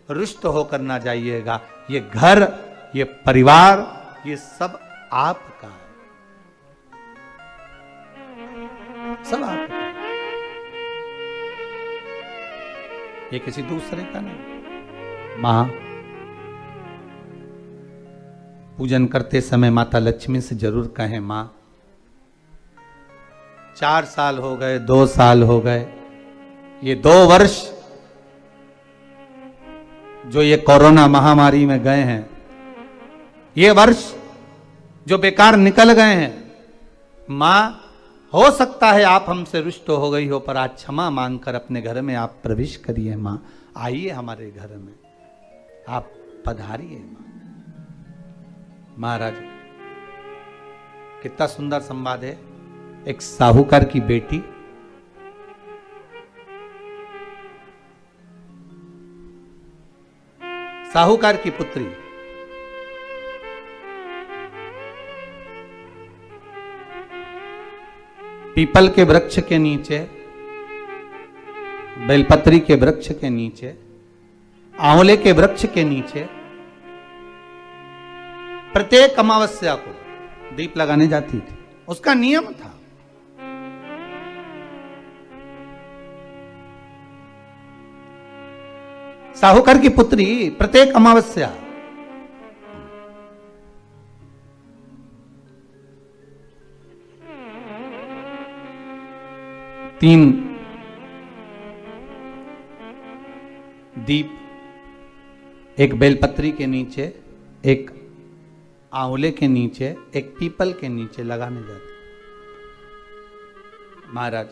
रुष्ट होकर ना जाइएगा। ये घर, ये परिवार, ये सब आपका है, सब आपका है, ये किसी दूसरे का नहीं। मां, पूजन करते समय माता लक्ष्मी से जरूर कहें, मां 4 साल हो गए, 2 साल हो गए, ये 2 वर्ष जो ये कोरोना महामारी में गए हैं, ये वर्ष जो बेकार निकल गए हैं, मां हो सकता है आप हमसे रुष्ट हो गई हो, पर आज क्षमा मांगकर अपने घर में आप प्रवेश करिए। मां आइए हमारे घर में, आप पधारिए। मां, महाराज कितना सुंदर संवाद है। एक साहूकार की बेटी साहूकार की पुत्री पीपल के वृक्ष के नीचे, बेलपत्री के वृक्ष के नीचे, आंवले के वृक्ष के नीचे प्रत्येक अमावस्या को दीप लगाने जाती थी। उसका नियम था। साहूकार की पुत्री प्रत्येक अमावस्या तीन दीप, एक बेलपत्री के नीचे, एक आंवले के नीचे, एक पीपल के नीचे लगाने जाते। महाराज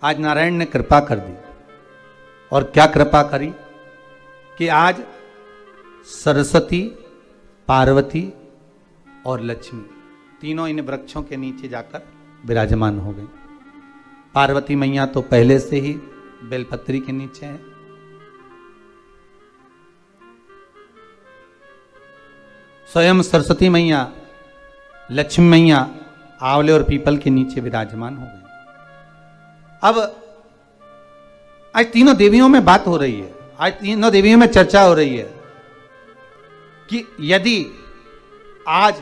आज नारायण ने कृपा कर दी, और क्या कृपा करी कि आज सरस्वती, पार्वती और लक्ष्मी तीनों इन वृक्षों के नीचे जाकर विराजमान हो गई। पार्वती मैया तो पहले से ही बेलपत्री के नीचे है, स्वयं सरस्वती मैया, लक्ष्मी मैया आंवले और पीपल के नीचे विराजमान हो गई। अब आज तीनों देवियों में बात हो रही है, आज तीनों देवियों में चर्चा हो रही है कि यदि आज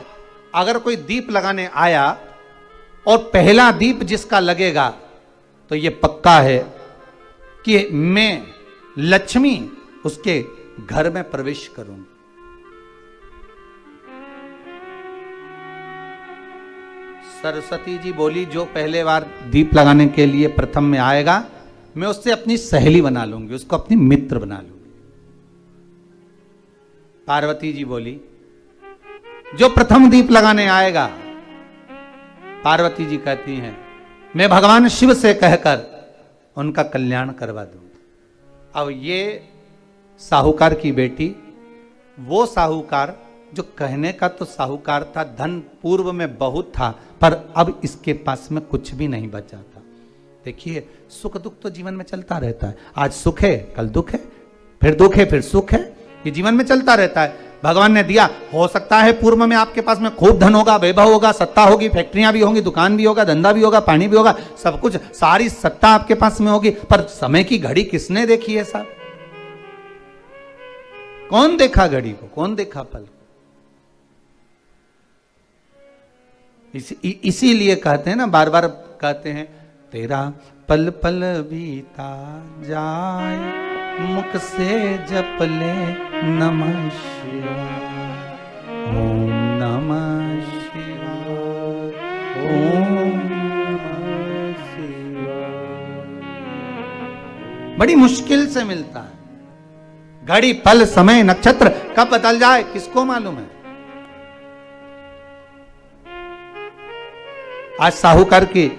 अगर कोई दीप लगाने आया और पहला दीप जिसका लगेगा तो ये पक्का है कि मैं लक्ष्मी उसके घर में प्रवेश करूंगी। सरस्वती जी बोली, जो पहले बार दीप लगाने के लिए प्रथम में आएगा मैं उससे अपनी सहेली बना लूंगी, उसको अपनी मित्र बना लूंगी। पार्वती जी बोली, जो प्रथम दीप लगाने आएगा, पार्वती जी कहती हैं मैं भगवान शिव से कहकर उनका कल्याण करवा दूंगी। अब ये साहूकार की बेटी, वो साहूकार जो कहने का तो साहूकार था, धन पूर्व में बहुत था, पर अब इसके पास में कुछ भी नहीं बचा था। देखिए सुख दुख तो जीवन में चलता रहता है, आज सुख है कल दुख है, फिर दुख है फिर सुख है, ये जीवन में चलता रहता है। भगवान ने दिया, हो सकता है पूर्व में आपके पास में खूब धन होगा, वैभव होगा, सत्ता होगी, फैक्ट्रियां भी होंगी, दुकान भी होगा, धंधा भी होगा, पानी भी होगा, सब कुछ, सारी सत्ता आपके पास में होगी, पर समय की घड़ी किसने देखी है साहब? कौन देखा घड़ी को, कौन देखा पल को? इसीलिए कहते हैं ना, बार बार कहते हैं, तेरा पल पल बीता जाए, मुख से जप ले नमः शिवाय, ओम नमः शिवाय, ओम नमः शिवाय। बड़ी मुश्किल से मिलता है। घड़ी पल समय नक्षत्र कब बदल जाए किसको मालूम है? आज साहूकार के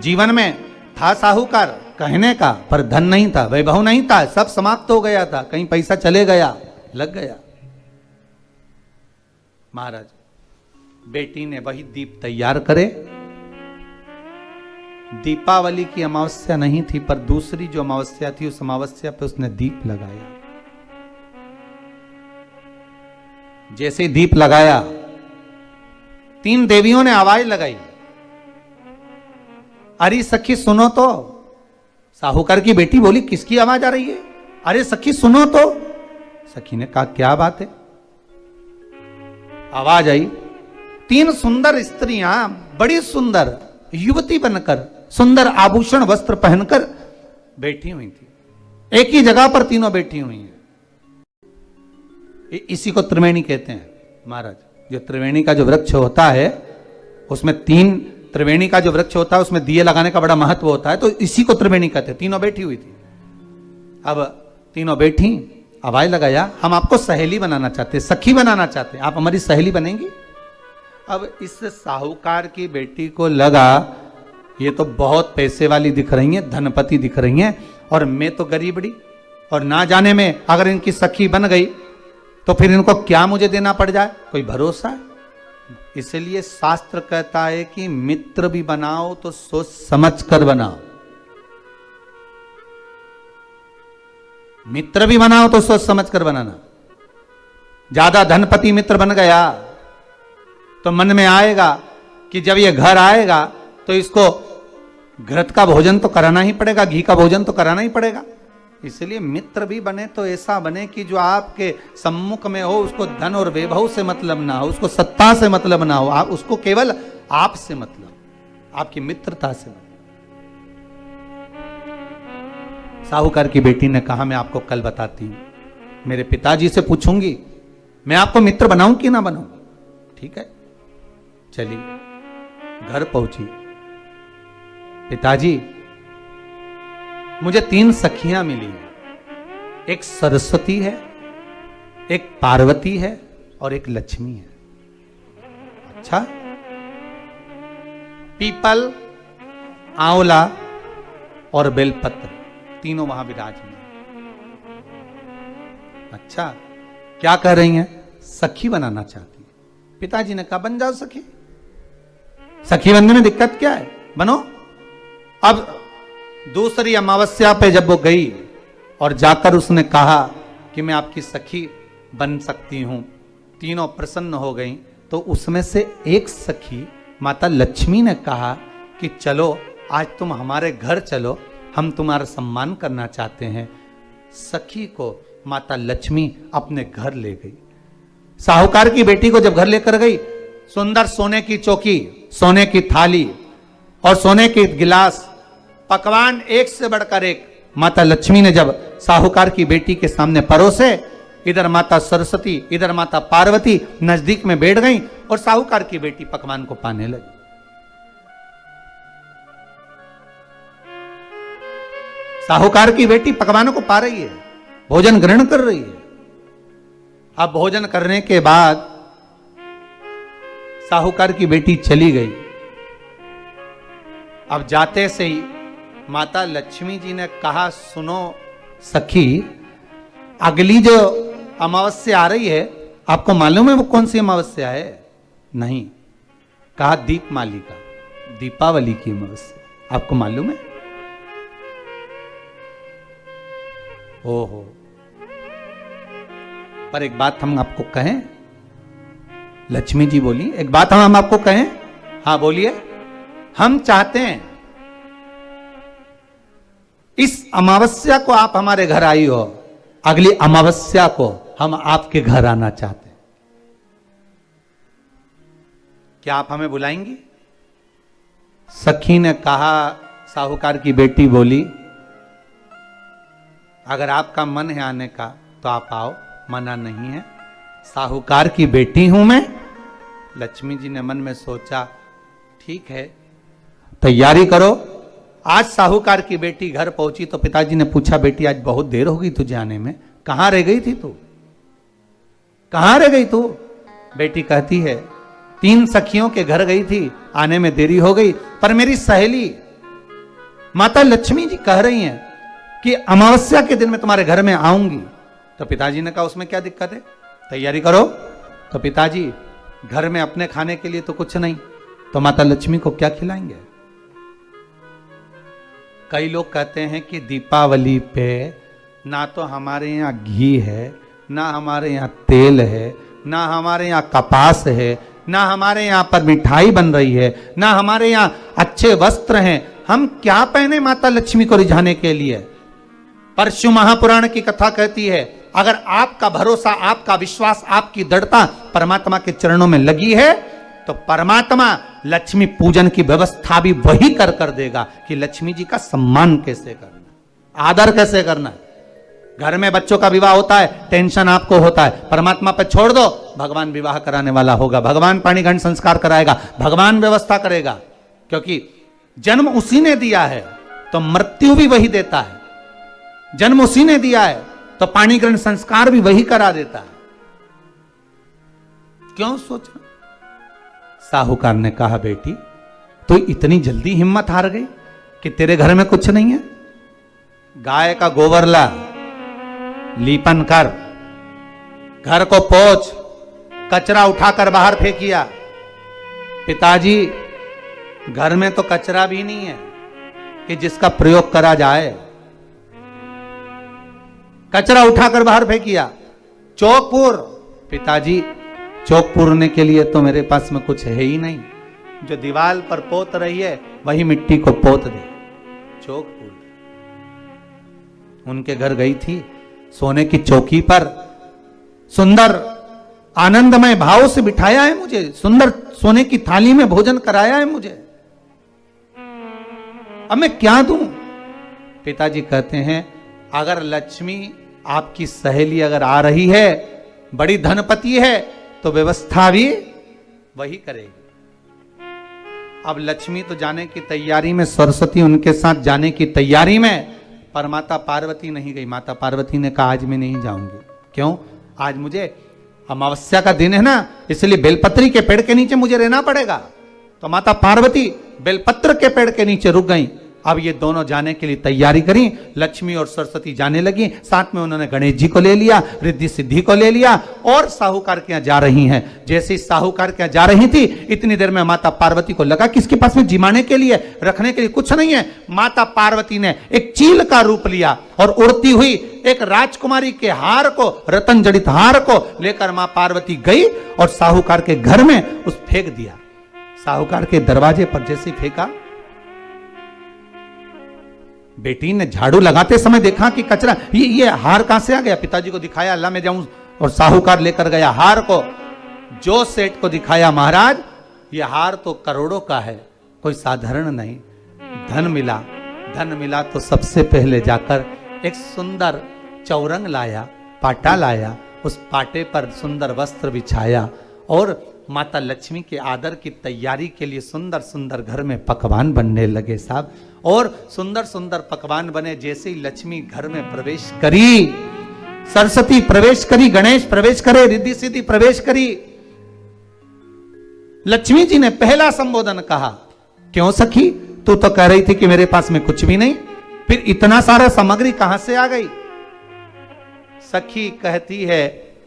जीवन में था साहूकार कहने का, पर धन नहीं था, वैभव नहीं था, सब समाप्त हो गया था, कहीं पैसा चले गया, लग गया। महाराज बेटी ने वही दीप तैयार करे। दीपावली की अमावस्या नहीं थी, पर दूसरी जो अमावस्या थी उस अमावस्या पे उसने दीप लगाया। जैसे ही दीप लगाया, 3 देवियों ने आवाज लगाई, अरे सखी सुनो तो। साहूकार की बेटी बोली, किसकी आवाज आ रही है? अरे सखी सुनो तो। सखी ने कहा क्या बात है। आवाज आई, 3 सुंदर स्त्रियां बड़ी सुंदर युवती बनकर सुंदर आभूषण वस्त्र पहनकर बैठी हुई थी। एक ही जगह पर तीनों बैठी हुई हैं। इसी को त्रिवेणी कहते हैं महाराज। जो त्रिवेणी का जो वृक्ष होता है उसमें 3 त्रिवेणी का जो वृक्ष होता है उसमें दिए लगाने का बड़ा महत्व होता है, तो इसी को त्रिवेणी कहते हैं। तीनों बैठी हुई थी। अब तीनों बैठी, आवाज लगाया, हम आपको सहेली बनाना चाहते हैं, सखी बनाना चाहते हैं, आप हमारी सहेली बनेंगी। अब इस साहूकार की बेटी को लगा ये तो बहुत पैसे वाली दिख रही हैं, धनपति दिख रही हैं, और मैं तो गरीबड़ी, और ना जाने में अगर इनकी सखी बन गई तो फिर इनको क्या मुझे देना पड़ जाए, कोई भरोसा है। इसलिए शास्त्र कहता है कि मित्र भी बनाओ तो सोच समझ कर बनाओ। मित्र भी बनाओ तो सोच समझ कर बनाना। ज्यादा धनपति मित्र बन गया तो मन में आएगा कि जब ये घर आएगा तो इसको घृत का भोजन तो कराना ही पड़ेगा, घी का भोजन तो कराना ही पड़ेगा। इसलिए मित्र भी बने तो ऐसा बने कि जो आपके सम्मुख में हो उसको धन और वैभव से मतलब ना हो, उसको सत्ता से मतलब ना हो, आप उसको केवल आपसे मतलब, आपकी मित्रता से मतलब। साहूकार की बेटी ने कहा मैं आपको कल बताती हूं, मेरे पिताजी से पूछूंगी मैं आपको मित्र बनाऊं कि ना बनाऊं। ठीक है, चलिए घर पहुंची। पिताजी मुझे 3 सखियां मिली हैं, एक सरस्वती है, एक पार्वती है और एक लक्ष्मी है। अच्छा, पीपल, आंवला और बेलपत्र तीनों वहां विराजमान। अच्छा, क्या कह रही हैं? सखी बनाना चाहती है। पिताजी ने कहा बन जाओ सखी, सखी बनने में दिक्कत क्या है, बनो। अब दूसरी अमावस्या पे जब वो गई और जाकर उसने कहा कि मैं आपकी सखी बन सकती हूं, तीनों प्रसन्न हो गई। तो उसमें से एक सखी माता लक्ष्मी ने कहा कि चलो आज तुम हमारे घर चलो, हम तुम्हारा सम्मान करना चाहते हैं। सखी को माता लक्ष्मी अपने घर ले गई। साहूकार की बेटी को जब घर लेकर गई, सुंदर सोने की चौकी, सोने की थाली और सोने के गिलास, पकवान एक से बढ़कर एक माता लक्ष्मी ने जब साहूकार की बेटी के सामने परोसे, इधर माता सरस्वती इधर माता पार्वती नजदीक में बैठ गई और साहूकार की बेटी पकवान को पाने लगी। साहूकार की बेटी पकवानों को पा रही है, भोजन ग्रहण कर रही है। अब भोजन करने के बाद साहूकार की बेटी चली गई। अब जाते से ही माता लक्ष्मी जी ने कहा सुनो सखी, अगली जो अमावस्या आ रही है आपको मालूम है वो कौन सी अमावस्या है? नहीं। कहा दीपमालिका, दीपावली की अमावस्या, आपको मालूम है? ओहो, पर एक बात हम आपको कहें, लक्ष्मी जी बोली, एक बात हम आपको कहें। हाँ बोलिए। हम चाहते हैं इस अमावस्या को आप हमारे घर आई हो, अगली अमावस्या को हम आपके घर आना चाहते हैं, क्या आप हमें बुलाएंगी? सखी ने कहा, साहूकार की बेटी बोली, अगर आपका मन है आने का तो आप आओ, मना नहीं है। साहूकार की बेटी हूं मैं। लक्ष्मी जी ने मन में सोचा ठीक है, तैयारी करो। आज साहूकार की बेटी घर पहुंची तो पिताजी ने पूछा बेटी आज बहुत देर हो गई तुझे आने में, कहां रह गई थी तू, कहां रह गई तू? बेटी कहती है 3 सखियों के घर गई थी, आने में देरी हो गई, पर मेरी सहेली माता लक्ष्मी जी कह रही हैं कि अमावस्या के दिन मैं तुम्हारे घर में आऊंगी। तो पिताजी ने कहा उसमें क्या दिक्कत है, तैयारी करो। तो पिताजी घर में अपने खाने के लिए तो कुछ नहीं, तो माता लक्ष्मी को क्या खिलाएंगे? कई लोग कहते हैं कि दीपावली पे ना तो हमारे यहाँ घी है, ना हमारे यहाँ तेल है, ना हमारे यहाँ कपास है, ना हमारे यहाँ पर मिठाई बन रही है, ना हमारे यहाँ अच्छे वस्त्र हैं, हम क्या पहने माता लक्ष्मी को रिझाने के लिए? परशु महापुराण की कथा कहती है, अगर आपका भरोसा, आपका विश्वास, आपकी दृढ़ता परमात्मा के चरणों में लगी है तो परमात्मा लक्ष्मी पूजन की व्यवस्था भी वही कर देगा कि लक्ष्मी जी का सम्मान कैसे करना, आदर कैसे करना है। घर में बच्चों का विवाह होता है, टेंशन आपको होता है, परमात्मा पर छोड़ दो, भगवान विवाह कराने वाला होगा, भगवान पाणिग्रहण संस्कार कराएगा, भगवान व्यवस्था करेगा, क्योंकि जन्म उसी ने दिया है तो मृत्यु भी वही देता है, जन्म उसी ने दिया है तो पाणिग्रहण संस्कार भी वही करा देता है। क्यों सोचा? साहूकार ने कहा, बेटी तो इतनी जल्दी हिम्मत हार गई कि तेरे घर में कुछ नहीं है? गाय का गोबर ला, लीपन कर, घर को पोंछ, कचरा उठाकर बाहर फेंकिया। पिताजी घर में तो कचरा भी नहीं है कि जिसका प्रयोग करा जाए। कचरा उठाकर बाहर फेंकिया। चौक पिताजी चौक पूरने के लिए तो मेरे पास में कुछ है ही नहीं, जो दीवार पर पोत रही है वही मिट्टी को पोत दे, चौक पूर दे। उनके घर गई थी, सोने की चौकी पर सुंदर आनंदमय भाव से बिठाया है मुझे, सुंदर सोने की थाली में भोजन कराया है मुझे, अब मैं क्या दूं? पिताजी कहते हैं, अगर लक्ष्मी आपकी सहेली अगर आ रही है, बड़ी धनपति है, तो व्यवस्था भी वही करेगी। अब लक्ष्मी तो जाने की तैयारी में, सरस्वती उनके साथ जाने की तैयारी में, पर माता पार्वती नहीं गई। माता पार्वती ने कहा, आज मैं नहीं जाऊंगी। क्यों? आज मुझे अमावस्या का दिन है ना, इसलिए बेलपत्री के पेड़ के नीचे मुझे रहना पड़ेगा। तो माता पार्वती बेलपत्र के पेड़ के नीचे रुक गई। अब ये दोनों जाने के लिए तैयारी करी, लक्ष्मी और सरस्वती जाने लगी, साथ में उन्होंने गणेश जी को ले लिया, रिद्धि सिद्धि को ले लिया और साहूकार के यहाँ जा रही हैं। जैसे ही साहूकार के यहाँ जा रही थी, इतनी देर में माता पार्वती को लगा कि इसके पास में जिमाने के लिए, रखने के लिए कुछ नहीं है। माता पार्वती ने एक चील का रूप लिया और उड़ती हुई एक राजकुमारी के हार को, रतन जड़ित हार को लेकर मां पार्वती गई और साहूकार के घर में उस फेंक दिया। साहूकार के दरवाजे पर जैसे फेंका, बेटी ने झाड़ू लगाते समय देखा कि कचरा, ये हार कहां से आ गया? पिताजी को दिखाया, अल्लाह मैं जाऊं, और साहूकार लेकर गया हार को। जो सेठ को दिखाया, महाराज ये हार तो करोड़ों का है, कोई साधारण नहीं। धन मिला तो सबसे पहले जाकर एक सुंदर चौरंग लाया, पाटा लाया, उस पाटे पर सुंदर वस्त्र बिछाया और माता लक्ष्मी के आदर की तैयारी के लिए सुंदर सुंदर घर में पकवान बनने लगे साहब। और सुंदर सुंदर पकवान बने। जैसे ही लक्ष्मी घर में प्रवेश करी, सरस्वती प्रवेश करी, गणेश प्रवेश करे, रिद्धि सिद्धि प्रवेश करी, लक्ष्मी जी ने पहला संबोधन कहा, क्यों सखी, तू तो कह रही थी कि मेरे पास में कुछ भी नहीं, फिर इतना सारा सामग्री कहां से आ गई? सखी कहती है,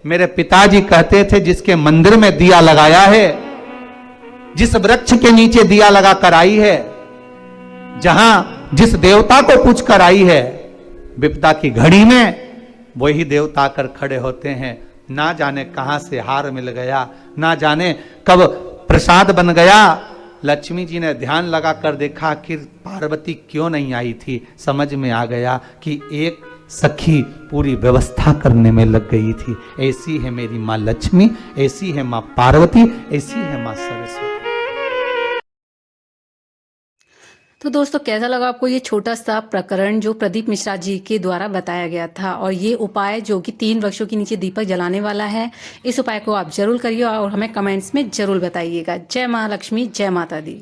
मेरे पिताजी कहते थे, जिसके मंदिर में दिया लगाया है, जिस वृक्ष के नीचे दिया लगा कर आई है, जहां जिस देवता को पूछ कर आई है, विपदा की घड़ी में वही देवता आकर खड़े होते हैं। ना जाने कहां से हार मिल गया, ना जाने कब प्रसाद बन गया। लक्ष्मी जी ने ध्यान लगाकर देखा, आखिर पार्वती क्यों नहीं आई थी। समझ में आ गया कि एक सखी पूरी व्यवस्था करने में लग गई थी। ऐसी है मेरी माँ लक्ष्मी, ऐसी है माँ पार्वती, ऐसी है माँ सरस्वती। तो दोस्तों, कैसा लगा आपको ये छोटा सा प्रकरण जो प्रदीप मिश्रा जी के द्वारा बताया गया था, और ये उपाय जो कि 3 वृक्षों के नीचे दीपक जलाने वाला है, इस उपाय को आप जरूर करिए और हमें कमेंट्स में जरूर बताइएगा। जय महालक्ष्मी, जय माता दी।